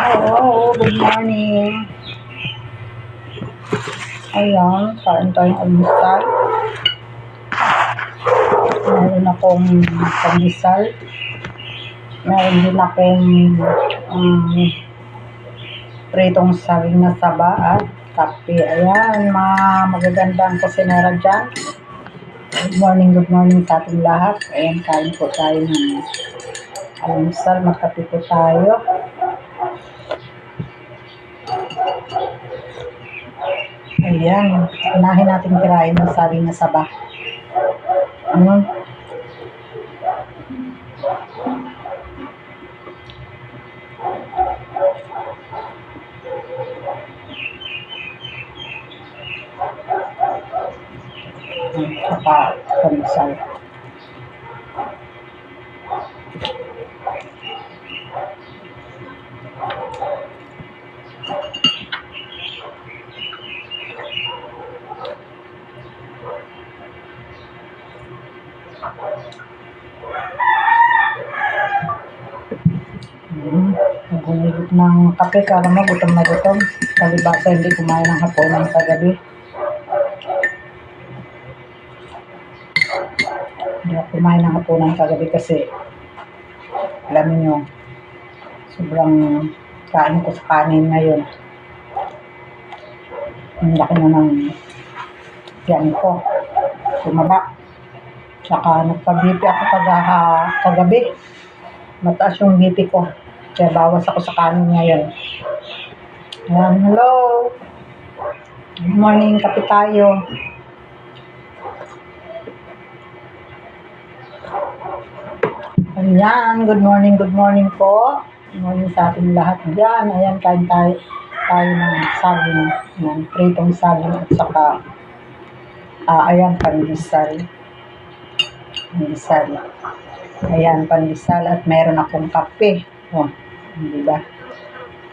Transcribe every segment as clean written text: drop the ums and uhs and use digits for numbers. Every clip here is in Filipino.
Hello, good morning. Ayan, kain tayong almusal. Meron akong pandesal. Meron din akong pritong saging na saba at kape. Ayan, mga magagandang kusinera dyan. Good morning sa ating lahat. Ayan, kain po tayo ng almusal. Magkape po tayo. Ayan, unahin natin tirahin ng saging na saba. Pandesal. Nagulit ng kape, kala mo gutom na gutom. Palibasa hindi kumain ng hapunan sa gabi. Hindi ako kumain ng hapunan sa gabi kasi alam niyo, sobrang kain ko sa kanin ngayon. Ang laki na ng tiyan ko. Tumaba. Saka nagpa-BP ako kagabi. Mataas yung BP ko. Kaya bawas ako sa kanin ngayon. Ayan, hello. Good morning, kape tayo. Ayan, good morning po. Good morning sa ating lahat dyan. Ayan, kain tayo ng saging. Ayan, pritong saging at saka ayan, pandesal. Ayan, pandesal at meron akong kape. Oh, diba?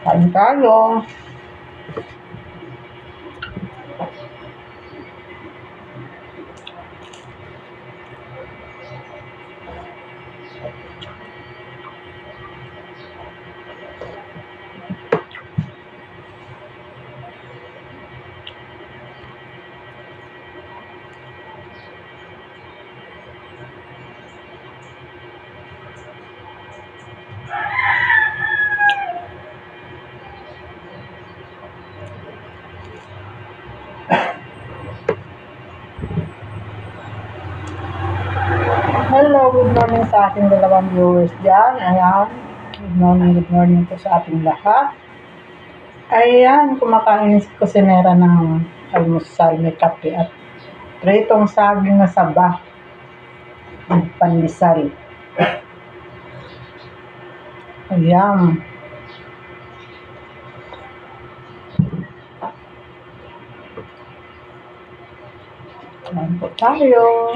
Kain tayo. Hello, good morning sa ating dalawang viewers dyan. Ayan, good morning po sa ating lahat. Ayan, kumakain si kusinera ng almusal, may kape at pritong saging na saba at pandesal. Ayan. Ayan po tayo.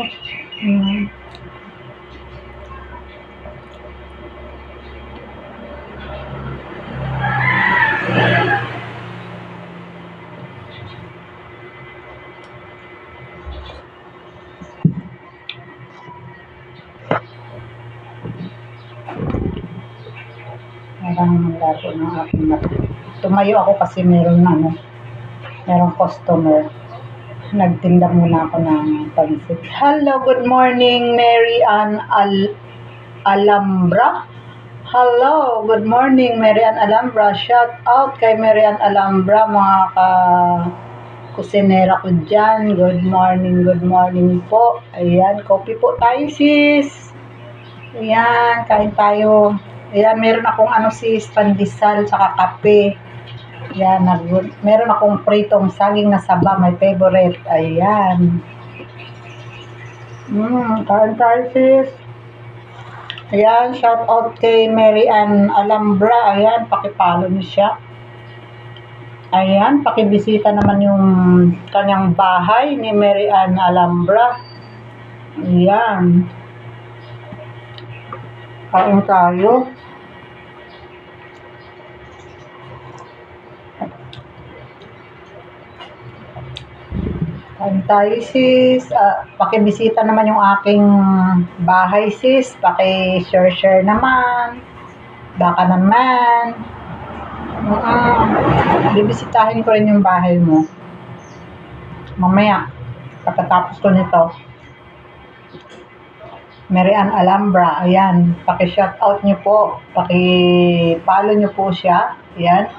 Parang lato ng aking mata. Tumayo ako kasi merong customer. Nagtinda muna ako ng pansit. Hello, good morning, Mary Ann Alhambra. Hello, good morning, Mary Ann Alhambra. Shout out kay Mary Ann Alhambra, mga kusinera ko dyan. Good morning po. Ayan, coffee po tayo, sis. Ayan, kain tayo. Ayan, meron akong sis, pandesal, saka kape. Ayan, meron akong pritong saging na saba, my favorite. Ayan. Kain tayo, sis. Ayan, shout out kay Mary Ann Alhambra. Ayan, pakipalo niyo siya. Ayan, pakibisita naman yung kanyang bahay ni Mary Ann Alhambra. Ayan. Kain tayo. Kain tayo, sis. Pakibisita naman yung aking bahay, sis. Paki-share naman. Baka naman. Bibisitahin ko rin yung bahay mo. Mamaya, pagkatapos ko nito. Mary Ann Alhambra, ayan. Paki-shoutout niyo po. Paki-follow niyo po siya. Ayan.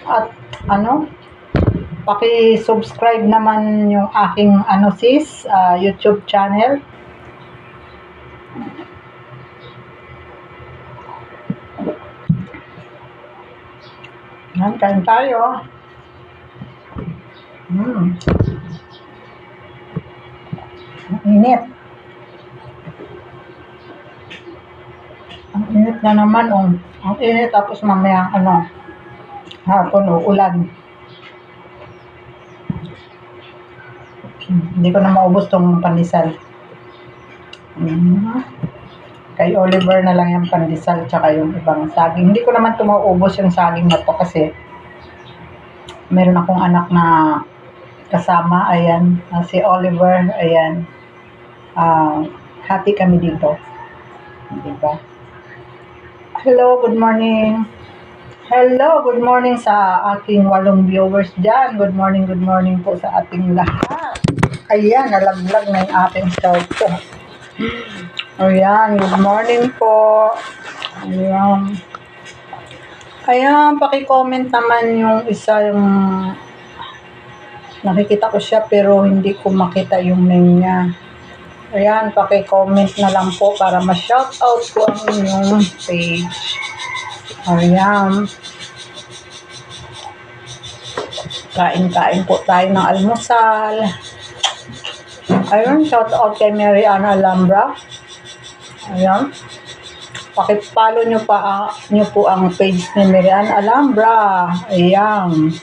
At paki-subscribe naman yung aking sis, YouTube channel. Yan, kain tayo. Ang init. Ang init na naman, oh. Ang init, tapos mamaya, hapon, ulan. Hindi ko na maubos tong pandesal. Kay Oliver na lang yung pandesal tsaka yung ibang saging. Hindi ko naman maubos yung saging na to kasi meron akong anak na kasama, ayan, si Oliver, ayan. Hati kami dito. Diba? Hello, good morning. Hello, good morning sa aking 8 viewers dyan. Good morning po sa ating lahat. Ayan, nalaglag na yung aking cellphone. Ayan, good morning po. Ayan. Ayan, paki-comment naman yung isa yung nakikita ko siya pero hindi ko makita yung name niya. Ayan, paki-comment na lang po para ma-shoutout ko ang inyong page. Ayan. Kain-kain po tayo ng almusal. Ayun, shoutout kay Mary Ann Alhambra. Ayan. Paki-follow nyo po ang page ni Mary Ann Alhambra. Ayan.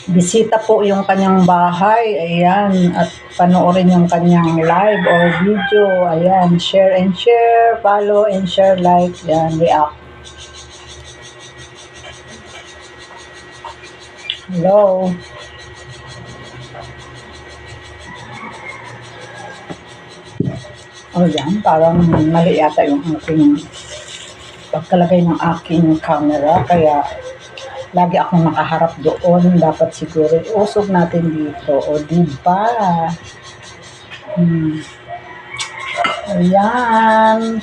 Bisita po yung kanyang bahay. Ayan. At panoorin yung kanyang live or video. Ayan. Share and share. Follow and share, like. Ayan. React. Hello. Ayan. Parang mali yata yung aking pagkalagay ng aking camera. Kaya lagi akong nakaharap doon. Dapat siguro usog natin dito. O, diba? Ayan.